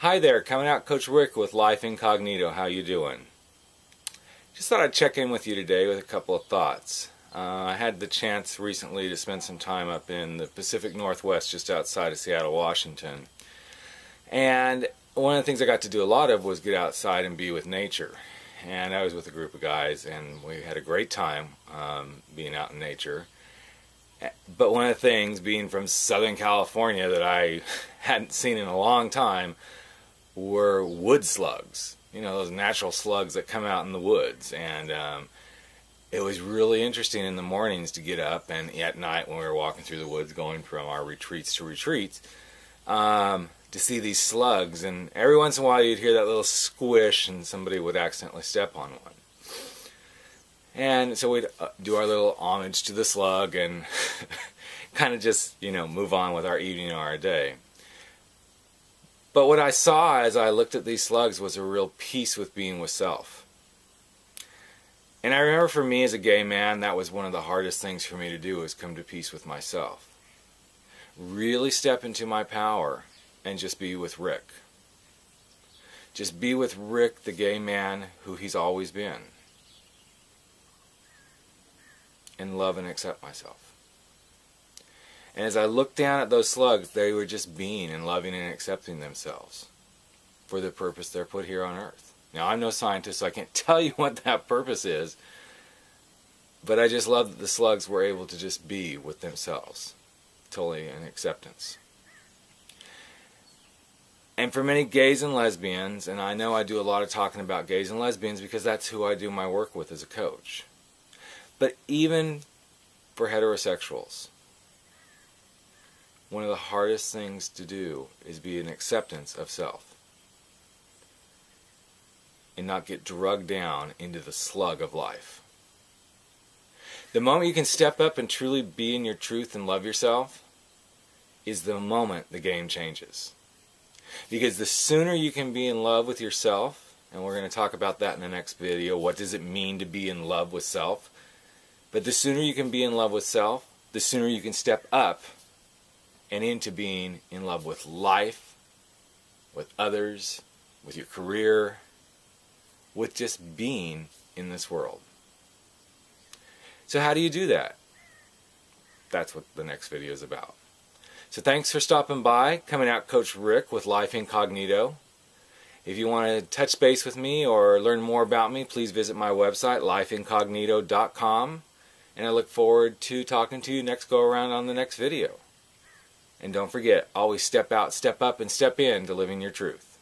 Hi there, coming out Coach Rick with Life Incognito. How you doing? Just thought I'd check in with you today with a couple of thoughts. I had the chance recently to spend some time up in the Pacific Northwest just outside of Seattle, Washington. And one of the things I got to do a lot of was get outside and be with nature. And I was with a group of guys and we had a great time being out in nature. But one of the things, being from Southern California, that I hadn't seen in a long time were wood slugs. You know, those natural slugs that come out in the woods. And it was really interesting in the mornings to get up, and at night when we were walking through the woods going from our retreats to retreats, to see these slugs. And every once in a while you'd hear that little squish and somebody would accidentally step on one. And so we'd do our little homage to the slug and kind of just, move on with our evening or our day. But what I saw as I looked at these slugs was a real peace with being with self. And I remember for me as a gay man, that was one of the hardest things for me to do, was come to peace with myself. Really step into my power and just be with Rick. Just be with Rick, the gay man who he's always been. And love and accept myself. And as I looked down at those slugs, they were just being and loving and accepting themselves for the purpose they're put here on earth. Now, I'm no scientist, so I can't tell you what that purpose is, but I just love that the slugs were able to just be with themselves, totally in acceptance. And for many gays and lesbians, and I know I do a lot of talking about gays and lesbians because that's who I do my work with as a coach. But even for heterosexuals, one of the hardest things to do is be an acceptance of self and not get drugged down into the slug of life. The moment you can step up and truly be in your truth and love yourself is the moment the game changes. Because the sooner you can be in love with yourself, and we're going to talk about that in the next video, what does it mean to be in love with self? But the sooner you can be in love with self, the sooner you can step up and into being in love with life, with others, with your career, with just being in this world. So how do you do that? That's what the next video is about. So thanks for stopping by. Coming out Coach Rick with Life Incognito. If you want to touch base with me or learn more about me, please visit my website, lifeincognito.com. And I look forward to talking to you next go around on the next video. And don't forget, always step out, step up, and step in to living your truth.